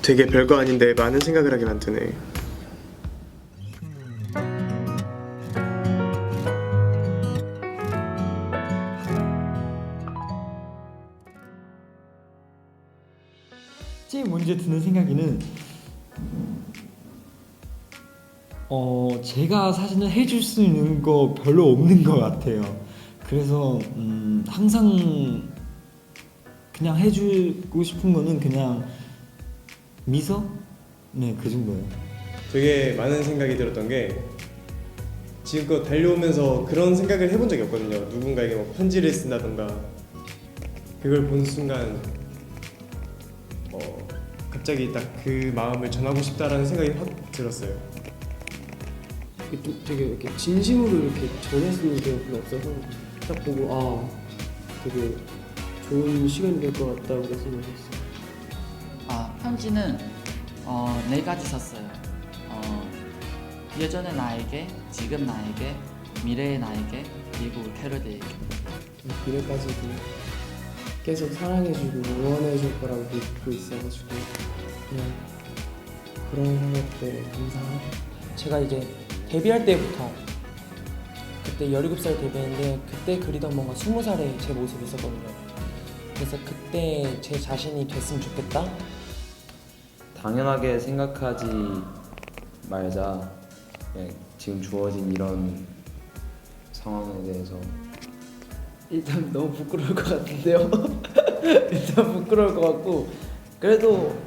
되게 별거 아닌데 많은 생각을 하게 만드네. 제일 먼저 드는 생각에는 제가 사실은 해줄 수 있는 거 별로 없는 것 같아요. 그래서 항상 그냥 해주고 싶은 거는 그냥 미소? 네, 그 정도예요. 되게 많은 생각이 들었던 게 지금껏 달려오면서 그런 생각을 해본 적이 없거든요. 누군가에게 뭐 편지를 쓴다던가 그걸 본 순간 갑자기 딱 그 마음을 전하고 싶다라는 생각이 확 들었어요. 되게 이렇게 진심으로 이렇게 전했으면 게 별로 없어서 딱 보고 되게 좋은 시간이 될 것 같다고 생각했어요. 편지는 네 가지 썼어요. 예전의 나에게, 지금 나에게, 미래의 나에게, 그리고 캐럿에게. 미래까지도 계속 사랑해주고 응원해줄 거라고 믿고 있어가지고 그냥 그런 것들 감사하고. 제가 이제 데뷔할 때부터 그때 17살 데뷔했는데 그때 그리던 뭔가 20살의 제 모습이 있었거든요. 그래서 그때 제 자신이 됐으면 좋겠다. 당연하게 생각하지 말자. 지금 주어진 이런 상황에 대해서 일단 너무 부끄러울 것 같은데요. 일단 부끄러울 것 같고 그래도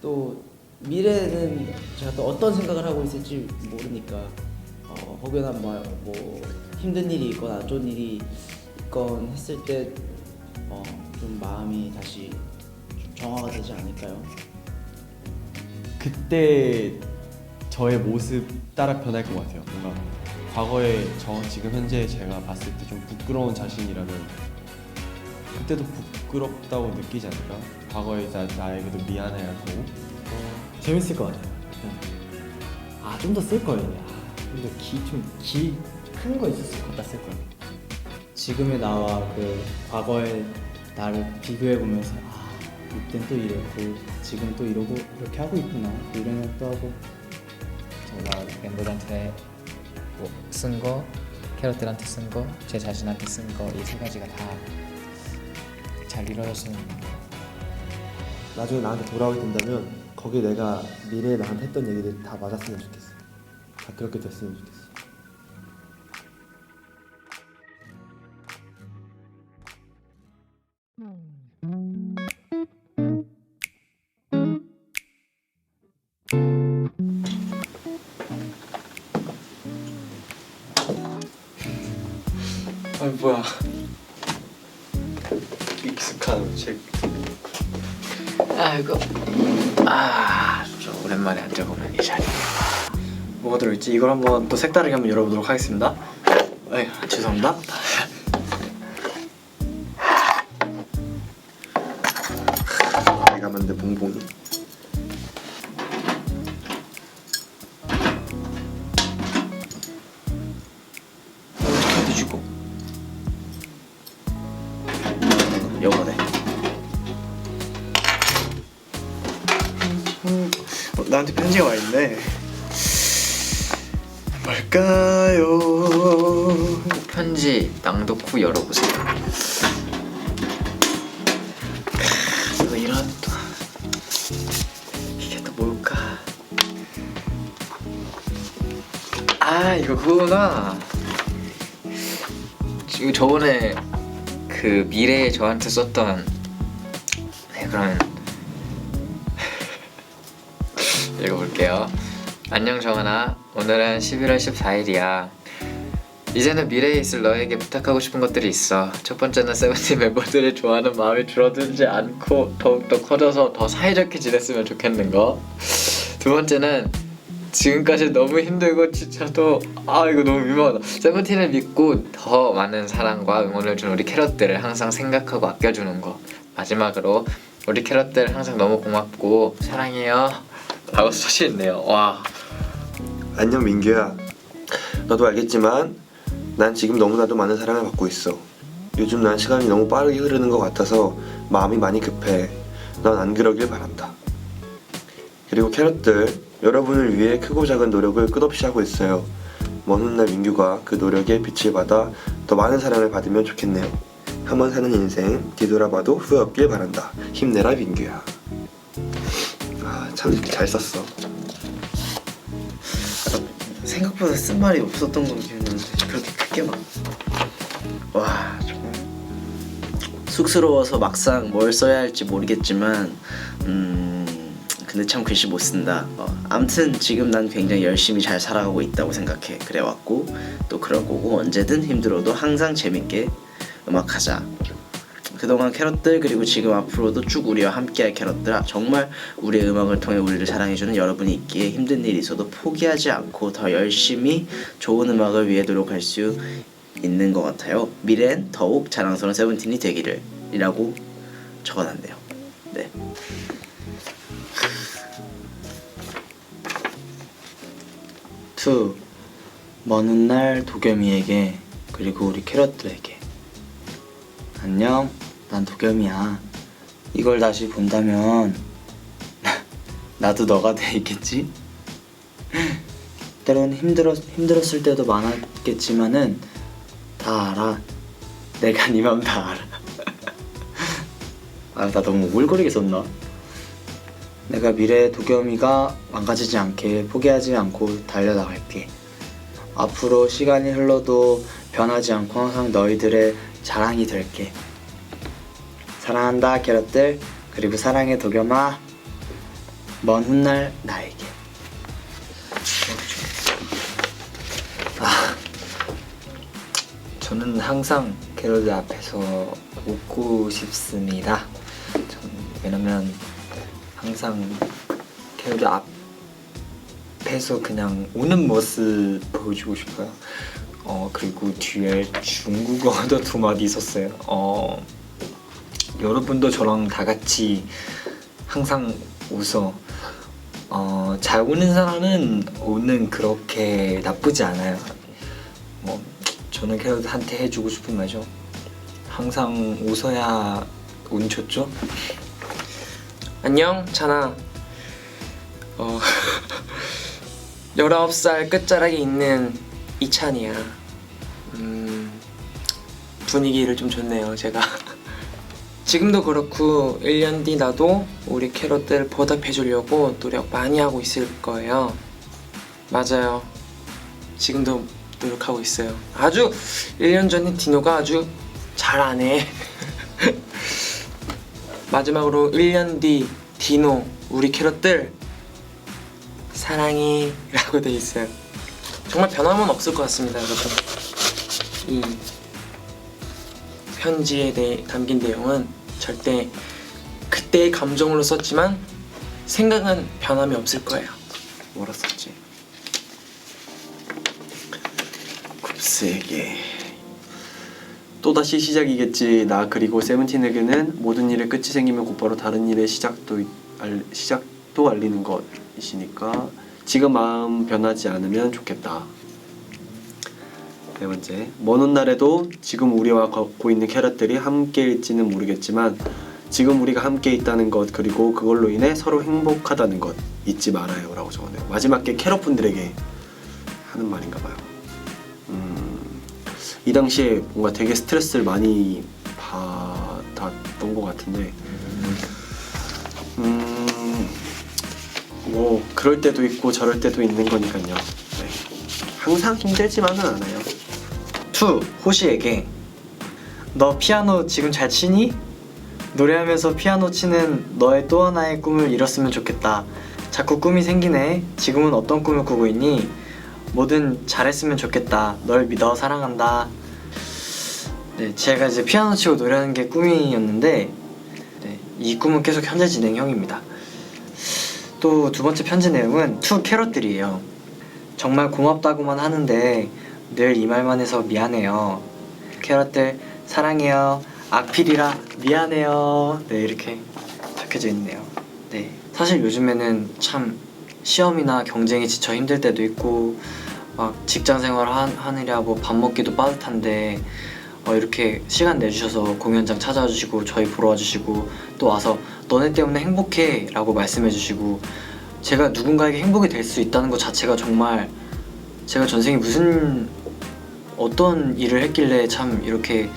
또 미래는 제가 또 어떤 생각을 하고 있을지 모르니까 혹여나 뭐 힘든 일이 있거나 안 좋은 일이 있건 했을 때 좀 마음이 다시 좀 정화가 되지 않을까요? 그때 저의 모습 따라 변할 것 같아요. 뭔가 과거에 지금 현재 제가 봤을 때 좀 부끄러운 자신이라면 그때도 부끄럽다고 느끼지 않을까? 과거에 나에게도 미안해할 거고. 재밌을 것 같아요. 좀 더 쓸 거예요. 근데 기 큰 거 있었을 것 같다 쓸 거예요. 지금의 나와 그 과거의 나를 비교해보면서 이땐 또 이랬고 지금 또 이러고 이렇게 하고 있구나 이런 생각도 하고. 제가 멤버들한테 쓴 거, 캐럿들한테 쓴 거, 제 자신한테 쓴 거 이 세 가지가 다 잘 이루어졌으면 나중에 나한테 돌아오게 된다면 거기에 내가 미래에 나한테 했던 얘기들이 다 맞았으면 좋겠어. 다 그렇게 됐으면 좋겠어. 뭐야 익숙한 책. 아이고 좀 오랜만에 앉아보는 이 자리. 뭐가 들어있지? 이걸 한번 또 색다르게 한번 열어보도록 하겠습니다. 죄송합니다. 내가 만든 봉봉이. 카드 주고 요거네. 나한테 편지가 와있네. 뭘까요? 편지 낭독 후 열어보세요. 또 이런 또 이게 또 뭘까? 이거 그거구나. 이거 저번에 그 미래에 저한테 썼던. 그러면 읽어볼게요. 안녕 정한아, 오늘은 11월 14일이야. 이제는 미래에 있을 너에게 부탁하고 싶은 것들이 있어. 첫 번째는 세븐틴 멤버들을 좋아하는 마음이 줄어들지 않고 더욱더 커져서 더 사이좋게 지냈으면 좋겠는 거. 두 번째는 지금까지 너무 힘들고 지쳐도 이거 너무 민망하다. 세븐틴을 믿고 더 많은 사랑과 응원을 준 우리 캐럿들을 항상 생각하고 아껴주는 거. 마지막으로 우리 캐럿들 항상 너무 고맙고 사랑해요 라고 써있네요. 와. 안녕 민규야. 너도 알겠지만 난 지금 너무나도 많은 사랑을 받고 있어. 요즘 난 시간이 너무 빠르게 흐르는 것 같아서 마음이 많이 급해. 넌 안 그러길 바란다. 그리고 캐럿들, 여러분을 위해 크고 작은 노력을 끝없이 하고 있어요. 먼 훗날 민규가 그 노력에 빛을 받아 더 많은 사랑을 받으면 좋겠네요. 한번 사는 인생 뒤돌아봐도 후회 없길 바란다. 힘내라 민규야. 참 이렇게 잘 썼어. 생각보다 쓴 말이 없었던 거 기억나는데 그렇게 크게 막 와 정말 쑥스러워서 막상 뭘 써야 할지 모르겠지만 근데 참 글씨 못 쓴다. 아무튼 지금 난 굉장히 열심히 잘 살아가고 있다고 생각해. 그래왔고 또 그럴 거고 언제든 힘들어도 항상 재밌게 음악하자. 그동안 캐럿들 그리고 지금 앞으로도 쭉 우리와 함께할 캐럿들 정말 우리의 음악을 통해 우리를 사랑해주는 여러분이 있기에 힘든 일이 있어도 포기하지 않고 더 열심히 좋은 음악을 위해 노력할 수 있는 것 같아요. 미래엔 더욱 자랑스러운 세븐틴이 되기를 이라고 적어놨네요. 네. 투 먼 훗날 도겸이에게 그리고 우리 캐럿들에게 안녕, 난 도겸이야. 이걸 다시 본다면 나도 너가 돼 있겠지? 때론 힘들었을 때도 많았겠지만은 다 알아. 내가 네 맘 다 알아. 나 너무 오글거리게 썼나? 내가 미래의 도겸이가 망가지지 않게 포기하지 않고 달려나갈게. 앞으로 시간이 흘러도 변하지 않고 항상 너희들의 자랑이 될게. 사랑한다 캐럿들. 그리고 사랑해 도겸아. 먼 훗날 나에게. 저는 항상 캐럿들 앞에서 웃고 싶습니다. 왜냐면 항상 캐럿들 앞에서 그냥 우는 모습 보여주고 싶어요. 그리고 뒤에 중국어도 2마디 있었어요. 여러분도 저랑 다 같이 항상 웃어. 잘 우는 사람은 우는 그렇게 나쁘지 않아요. 저는 캐럿한테 해주고 싶은 말이죠. 항상 웃어야 운 좋죠? 안녕, 찬아. 19살 끝자락에 있는 이찬이야. 분위기를 좀 줬네요, 제가. 지금도 그렇고 1년 뒤 나도 우리 캐럿들 보답해주려고 노력 많이 하고 있을 거예요. 맞아요. 지금도 노력하고 있어요. 아주 1년 전에 디노가 아주 잘 안 해. 마지막으로 1년 뒤 디노 우리 캐럿들 사랑해 라고 돼 있어요. 정말 변함은 없을 것 같습니다, 여러분. 이 편지에 담긴 내용은 절대 그때의 감정으로 썼지만 생각은 변함이 없을 거예요. 뭐라 썼지? 굽스에게 또다시 시작이겠지. 나 그리고 세븐틴에게는 모든 일의 끝이 생기면 곧바로 다른 일의 시작도 알리는 것이니까 지금 마음 변하지 않으면 좋겠다. 네 번째, 먼 훗날에도 지금 우리와 걷고 있는 캐럿들이 함께일지는 모르겠지만 지금 우리가 함께 있다는 것 그리고 그걸로 인해 서로 행복하다는 것 잊지 말아요 라고 적었네요. 마지막 게 캐럿분들에게 하는 말인가 봐요. 이 당시에 뭔가 되게 스트레스를 많이 받았던 것 같은데 뭐 그럴 때도 있고 저럴 때도 있는 거니까요. 네. 항상 힘들지만은 않아요. 투 호시에게 너 피아노 지금 잘 치니? 노래하면서 피아노 치는 너의 또 하나의 꿈을 이뤘으면 좋겠다. 자꾸 꿈이 생기네. 지금은 어떤 꿈을 꾸고 있니? 뭐든 잘했으면 좋겠다. 널 믿어. 사랑한다. 네, 제가 이제 피아노 치고 노래하는 게 꿈이었는데 네, 이 꿈은 계속 현재 진행형입니다. 또 두 번째 편지 내용은 투 캐럿들이에요. 정말 고맙다고만 하는데 늘 이 말만 해서 미안해요. 캐럿들 사랑해요. 악필이라 미안해요. 네, 이렇게 적혀져 있네요. 네, 사실 요즘에는 참 시험이나 경쟁에 지쳐 힘들 때도 있고 막 직장 생활 하느라 뭐 밥 먹기도 빠듯한데 이렇게 시간 내주셔서 공연장 찾아와 주시고 저희 보러 와주시고 또 와서 너네 때문에 행복해 라고 말씀해 주시고 제가 누군가에게 행복이 될 수 있다는 것 자체가 정말 제가 전생에 어떤 일을 했길래 참 이렇게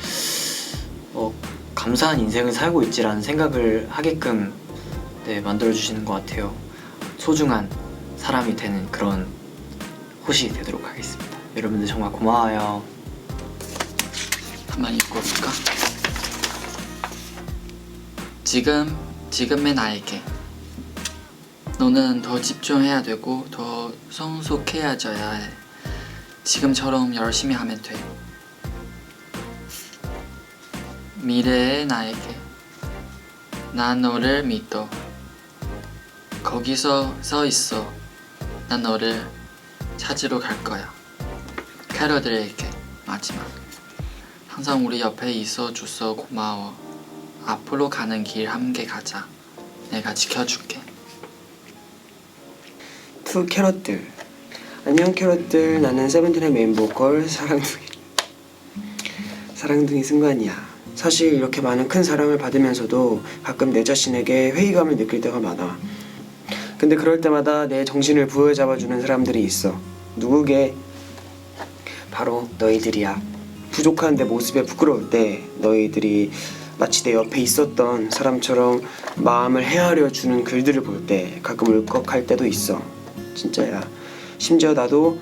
감사한 인생을 살고 있지라는 생각을 하게끔 만들어주시는 것 같아요. 소중한 사람이 되는 그런 호시 되도록 하겠습니다. 여러분들 정말 고마워요. 한번 읽어볼까? 지금의 나에게 너는 더 집중해야 되고 더 성숙해져야 해. 지금처럼 열심히 하면 돼. 미래의 나에게 난 너를 믿어. 거기서 서 있어. 난 너를 찾으러 갈 거야. 캐럿들에게 마지막. 항상 우리 옆에 있어줘서 고마워. 앞으로 가는 길 함께 가자. 내가 지켜줄게. 투 캐럿들. 안녕 캐럿들. 나는 세븐틴의 메인 보컬 사랑둥이 승관이야. 사실 이렇게 많은 큰 사랑을 받으면서도 가끔 내 자신에게 회의감을 느낄 때가 많아. 근데 그럴 때마다 내 정신을 부여잡아주는 사람들이 있어. 누구게? 바로 너희들이야. 부족한 내 모습에 부끄러울 때 너희들이 마치 내 옆에 있었던 사람처럼 마음을 헤아려주는 글들을 볼 때 가끔 울컥할 때도 있어. 진짜야. 심지어 나도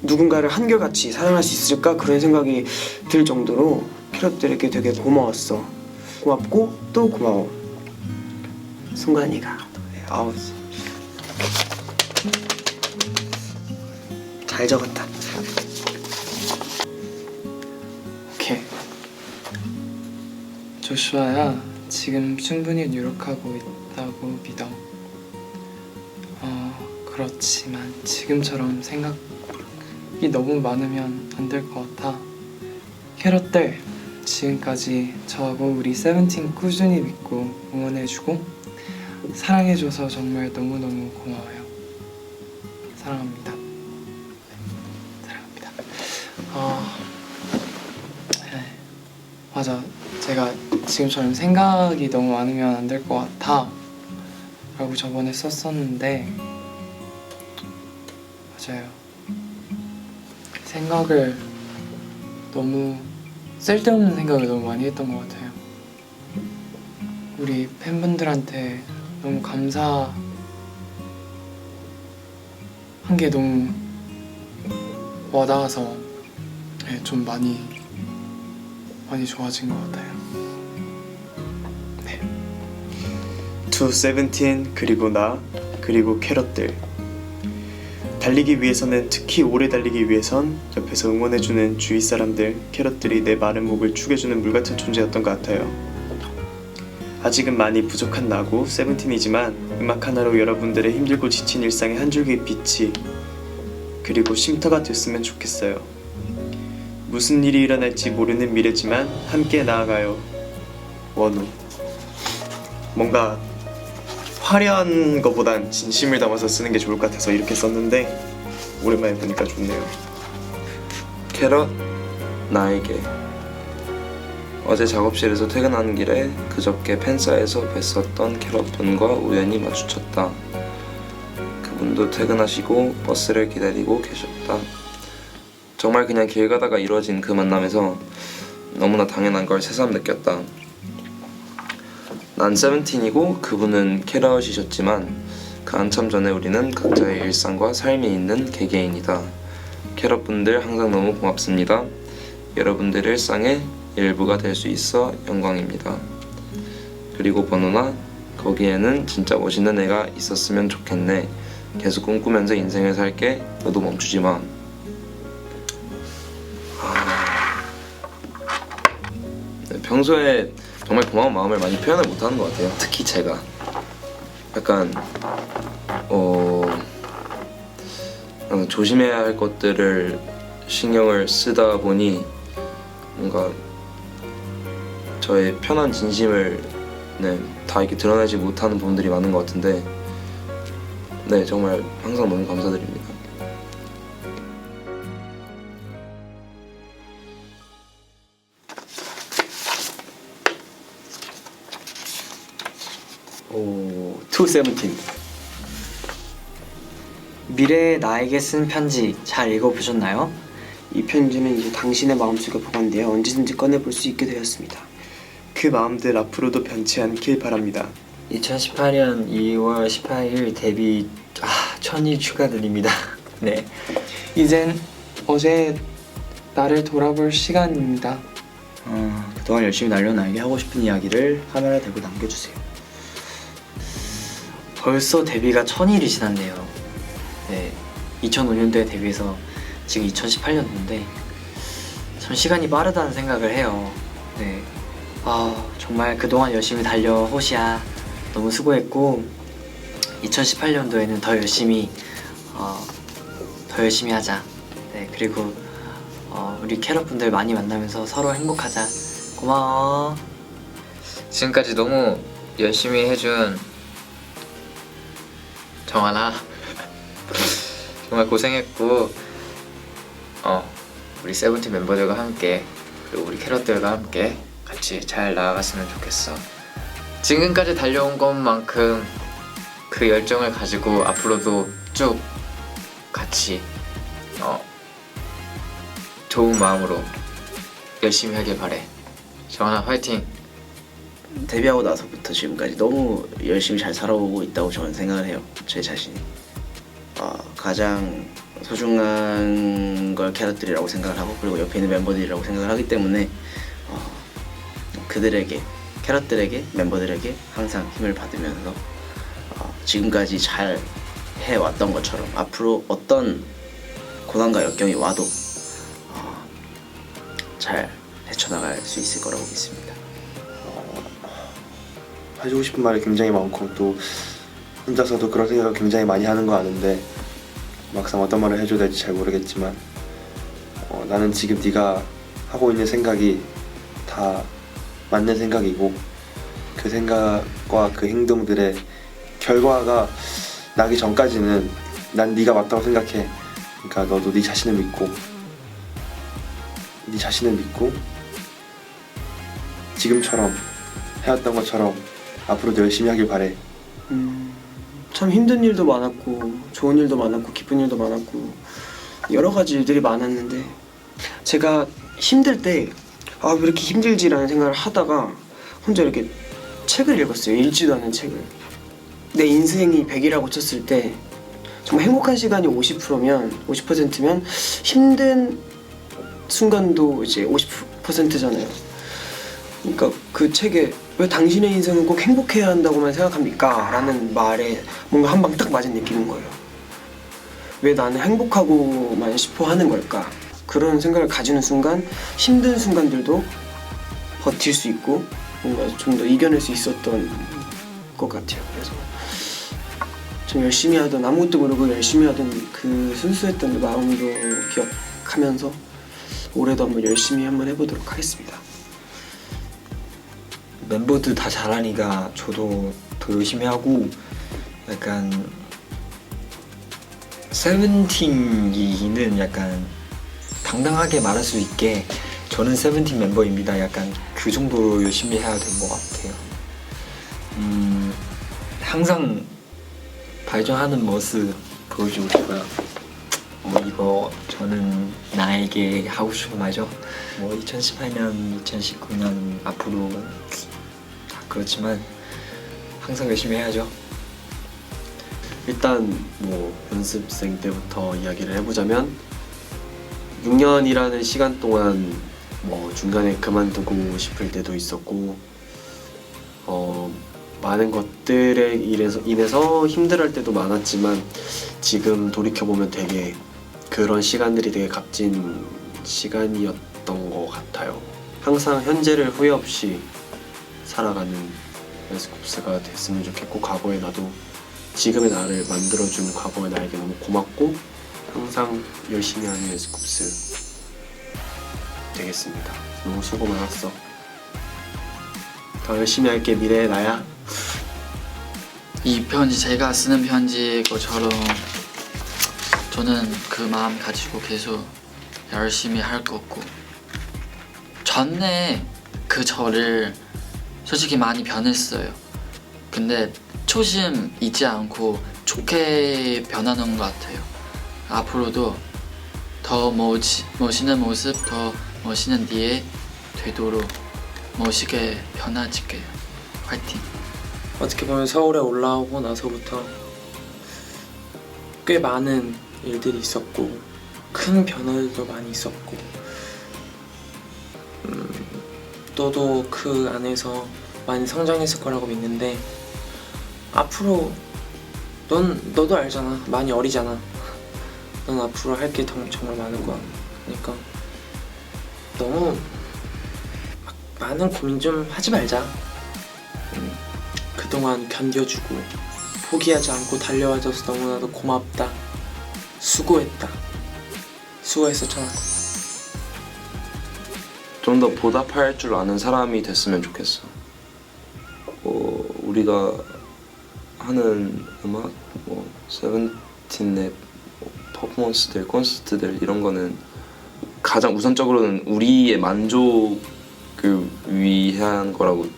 누군가를 한결같이 사랑할 수 있을까? 그런 생각이 들 정도로 캐럿들에게 되게 고마웠어. 고맙고 또 고마워. 승관이가 아우 잘 적었다. 오케이. 조슈아야, 지금 충분히 노력하고 있다고 믿어. 그렇지만 지금처럼 생각이 너무 많으면 안 될 것 같아. 캐럿들, 지금까지 저하고 우리 세븐틴 꾸준히 믿고 응원해주고 사랑해줘서 정말 너무너무 고마워요. 사랑합니다. 사랑합니다. 맞아. 제가 지금처럼 생각이 너무 많으면 안 될 것 같아 라고 저번에 썼었는데 맞아요. 생각을 너무 쓸데없는 생각을 너무 많이 했던 것 같아요. 우리 팬분들한테 너무 감사한 게 너무 와닿아서 좀 많이 좋아진 것 같아요. 네. 투 세븐틴 그리고 나 그리고 캐럿들. 달리기 위해서는 특히 오래 달리기 위해선 옆에서 응원해주는 주위 사람들 캐럿들이 내 마른 목을 축여주는 물같은 존재였던 것 같아요. 아직은 많이 부족한 나고 세븐틴이지만 음악 하나로 여러분들의 힘들고 지친 일상에 한 줄기 빛이 그리고 쉼터가 됐으면 좋겠어요. 무슨 일이 일어날지 모르는 미래지만 함께 나아가요. 원우. 뭔가 화려한 것보단 진심을 담아서 쓰는 게 좋을 것 같아서 이렇게 썼는데 오랜만에 보니까 좋네요. 캐럿 나에게 어제 작업실에서 퇴근하는 길에 그저께 팬사에서 뵀었던 캐럿분과 우연히 마주쳤다. 그분도 퇴근하시고 버스를 기다리고 계셨다. 정말 그냥 길 가다가 이루어진 그 만남에서 너무나 당연한 걸 새삼 느꼈다. 난 세븐틴이고 그분은 캐럿이셨지만 그 한참 전에 우리는 각자의 일상과 삶이 있는 개개인이다. 캐럿분들 항상 너무 고맙습니다. 여러분들의 일상의 일부가 될 수 있어 영광입니다. 그리고 번호나 거기에는 진짜 멋있는 애가 있었으면 좋겠네. 계속 꿈꾸면서 인생을 살게. 너도 멈추지 마. 평소에 정말 고마운 마음을 많이 표현을 못하는 것 같아요. 특히 제가 약간 조심해야 할 것들을 신경을 쓰다 보니 뭔가 저의 편한 진심을 다 이렇게 드러내지 못하는 부분들이 많은 것 같은데 정말 항상 너무 감사드립니다. To Seventeen. 미래의 나에게 쓴 편지 잘 읽어보셨나요? 이 편지는 이제 당신의 마음속에 보관되어 언제든지 꺼내볼 수 있게 되었습니다. 그 마음들 앞으로도 변치 않길 바랍니다. 2018년 2월 18일 데뷔 1000일 축하드립니다. 네. 이젠 어제 나를 돌아볼 시간입니다. 그동안 열심히 날려온 나에게 하고 싶은 이야기를 카메라 대고 남겨주세요. 벌써 데뷔가 1000일이 지났네요. 네, 2005년도에 데뷔해서 지금 2018년도인데 참 시간이 빠르다는 생각을 해요. 네, 정말 그동안 열심히 달려 호시야 너무 수고했고 2018년도에는 더 열심히 하자. 네, 그리고 우리 캐럿분들 많이 만나면서 서로 행복하자. 고마워. 지금까지 너무 열심히 해준 정한아 정말 고생했고 우리 세븐틴 멤버들과 함께 그리고 우리 캐럿들과 함께 같이 잘 나아갔으면 좋겠어. 지금까지 달려온 것만큼 그 열정을 가지고 앞으로도 쭉 같이 좋은 마음으로 열심히 하길 바래. 정한아 화이팅! 데뷔하고 나서부터 지금까지 너무 열심히 잘 살아오고 있다고 저는 생각을 해요. 제 자신이 가장 소중한 걸 캐럿들이라고 생각을 하고 그리고 옆에 있는 멤버들이라고 생각을 하기 때문에 그들에게 캐럿들에게 멤버들에게 항상 힘을 받으면서 지금까지 잘 해왔던 것처럼 앞으로 어떤 고난과 역경이 와도 잘 헤쳐나갈 수 있을 거라고 믿습니다. 해주고 싶은 말이 굉장히 많고 또 혼자서도 그런 생각을 굉장히 많이 하는 거 아는데 막상 어떤 말을 해줘야 될지 잘 모르겠지만 나는 지금 네가 하고 있는 생각이 다 맞는 생각이고 그 생각과 그 행동들의 결과가 나기 전까지는 난 네가 맞다고 생각해. 그러니까 너도 네 자신을 믿고 지금처럼 해왔던 것처럼 앞으로도 열심히 하길 바래. 참 힘든 일도 많았고 좋은 일도 많았고 기쁜 일도 많았고 여러 가지 일들이 많았는데 제가 힘들 때 왜 이렇게 힘들지라는 생각을 하다가 혼자 이렇게 책을 읽었어요. 읽지도 않은 책을. 내 인생이 100이라고 쳤을 때 정말 행복한 시간이 50%면 힘든 순간도 이제 50%잖아요. 그러니까 그 책에 왜 당신의 인생은 꼭 행복해야 한다고만 생각합니까? 라는 말에 뭔가 한 방 딱 맞은 느낌인 거예요. 왜 나는 행복하고만 싶어 하는 걸까? 그런 생각을 가지는 순간 힘든 순간들도 버틸 수 있고 뭔가 좀 더 이겨낼 수 있었던 것 같아요. 그래서 좀 열심히 하던 아무것도 모르고 열심히 하던 그 순수했던 마음도 기억하면서 올해도 한번 열심히 한번 해보도록 하겠습니다. 멤버들 다 잘하니까 저도 더 열심히 하고 약간 세븐틴이는 약간 당당하게 말할 수 있게 저는 세븐틴 멤버입니다. 약간 그 정도로 열심히 해야 될 것 같아요. 항상 발전하는 모습 보여주고 싶어요. 이거 저는 나에게 하고 싶은 말이죠. 2018년, 2019년 앞으로 다 그렇지만 항상 열심히 해야죠. 일단 연습생 때부터 이야기를 해보자면 6년이라는 시간 동안 중간에 그만두고 싶을 때도 있었고 많은 것들에 인해서 힘들어할 때도 많았지만 지금 돌이켜보면 되게 그런 시간들이 되게 값진 시간이었던 것 같아요. 항상 현재를 후회 없이 살아가는 에스쿱스가 됐으면 좋겠고 과거의 나도 지금의 나를 만들어준 과거의 나에게 너무 고맙고 항상 열심히 하는 에스쿱스 되겠습니다. 너무 수고 많았어. 더 열심히 할게. 미래의 나야. 이 편지 제가 쓰는 편지인 것처럼 저는 그 마음 가지고 계속 열심히 할 거고 전에 그 저를 솔직히 많이 변했어요. 근데 초심 잊지 않고 좋게 변하는 것 같아요. 앞으로도 더 멋있는 모습, 더 멋있는 뒤에 되도록 멋있게 변화질게요. 화이팅! 어떻게 보면 서울에 올라오고 나서부터 꽤 많은 일들이 있었고 큰 변화들도 많이 있었고 너도 그 안에서 많이 성장했을 거라고 믿는데 앞으로 너도 알잖아. 많이 어리잖아. 넌 앞으로 할 게 정말 많을 거야. 그러니까 너무 막 많은 고민 좀 하지 말자. 그동안 견뎌주고 포기하지 않고 달려와줘서 너무나도 고맙다. 수고했다. 수고했었잖아. 좀 더 보답할 줄 아는 사람이 됐으면 좋겠어. 우리가 하는 음악, 세븐틴의 퍼포먼스들, 콘서트들 이런 거는 가장 우선적으로는 우리의 만족을 위한 거라고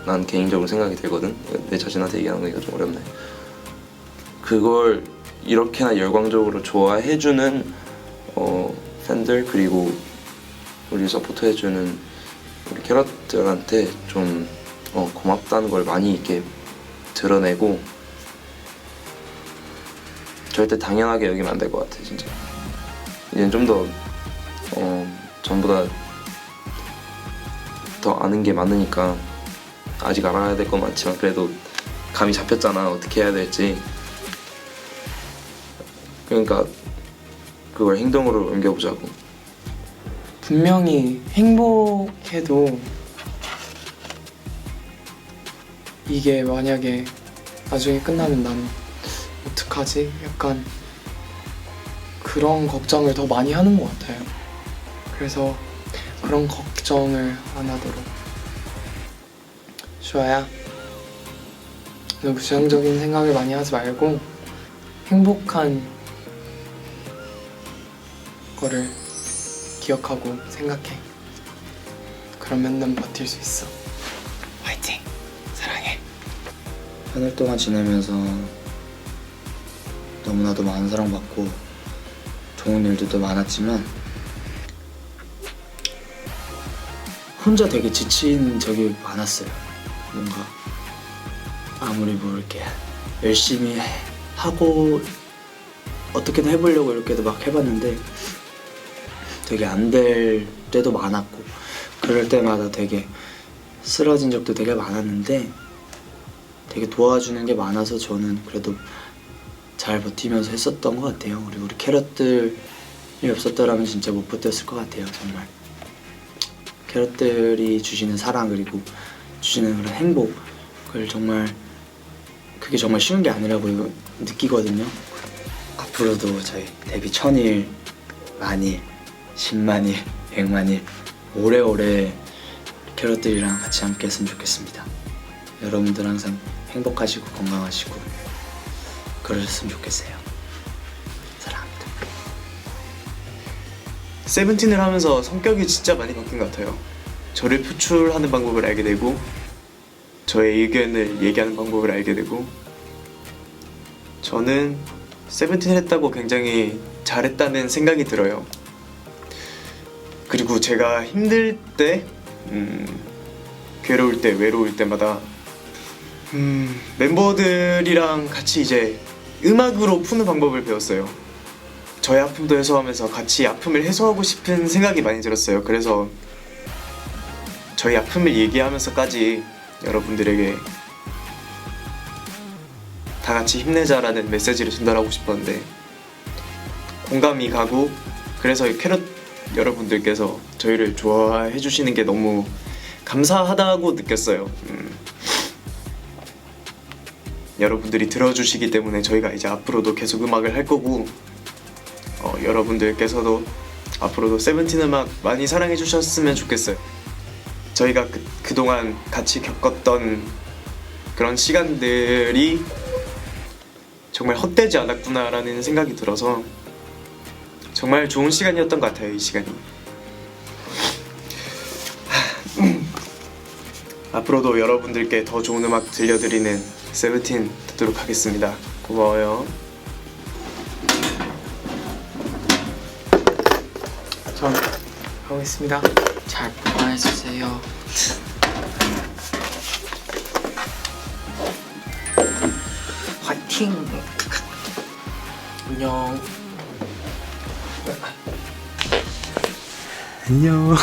난 개인적으로 생각이 들거든. 내 자신한테 얘기하는 거니까 좀 어렵네. 그걸 이렇게나 열광적으로 좋아해주는 팬들 그리고 우리 서포트해주는 우리 캐럿들한테 좀 고맙다는 걸 많이 이렇게 드러내고 절대 당연하게 여기면 안 될 것 같아. 진짜 이제는 좀 더 전보다 더 아는 게 많으니까 아직 알아야 될 건 많지만 그래도 감이 잡혔잖아. 어떻게 해야 될지. 그러니까 그걸 행동으로 옮겨보자고. 분명히 행복해도 이게 만약에 나중에 끝나면 나는 어떡하지? 약간 그런 걱정을 더 많이 하는 것 같아요. 그래서 그런 걱정을 안 하도록. 슈아야, 너무 부정적인 생각을 많이 하지 말고 행복한 거를 기억하고 생각해. 그러면 난 버틸 수 있어. 화이팅! 사랑해. 한 달 동안 지내면서 너무나도 많은 사랑받고 좋은 일들도 많았지만 혼자 되게 지친 적이 많았어요. 뭔가 아무리 뭐 이렇게 열심히 하고 어떻게든 해보려고 이렇게도 막 해봤는데 되게 안 될 때도 많았고 그럴 때마다 되게 쓰러진 적도 되게 많았는데 되게 도와주는 게 많아서 저는 그래도 잘 버티면서 했었던 것 같아요. 그리고 우리 캐럿들이 없었더라면 진짜 못 버텼을 것 같아요. 정말 캐럿들이 주시는 사랑 그리고 주시는 그런 행복을 정말 그게 정말 쉬운 게 아니라고 느끼거든요. 앞으로도 저희 데뷔 1000일, 만일, 10만일, 100만일 오래오래 캐럿들이랑 같이 함께 했으면 좋겠습니다. 여러분들 항상 행복하시고 건강하시고 그러셨으면 좋겠어요. 사랑합니다. 세븐틴을 하면서 성격이 진짜 많이 바뀐 것 같아요. 저를 표출하는 방법을 알게 되고 저의 의견을 얘기하는 방법을 알게 되고 저는 세븐틴을 했다고 굉장히 잘했다는 생각이 들어요. 그리고 제가 힘들 때, 괴로울 때, 외로울 때마다 멤버들이랑 같이 이제 음악으로 푸는 방법을 배웠어요. 저의 아픔도 해소하면서 같이 아픔을 해소하고 싶은 생각이 많이 들었어요. 그래서 저희 아픔을 얘기하면서까지 여러분들에게 다 같이 힘내자라는 메시지를 전달하고 싶었는데 공감이 가고 그래서 캐럿 여러분들께서 저희를 좋아해 주시는 게 너무 감사하다고 느꼈어요. 여러분들이 들어주시기 때문에 저희가 이제 앞으로도 계속 음악을 할 거고 여러분들께서도 앞으로도 세븐틴 음악 많이 사랑해 주셨으면 좋겠어요. 저희가 그동안 같이 겪었던 그런 시간들이 정말 헛되지 않았구나라는 생각이 들어서 정말 좋은 시간이었던 것 같아요. 이 시간이 앞으로도 여러분들께 더 좋은 음악 들려드리는 세븐틴 듣도록 하겠습니다. 고마워요. 전 하고 있습니다. 잘 보관해주세요. 화이팅! 안녕. 안녕.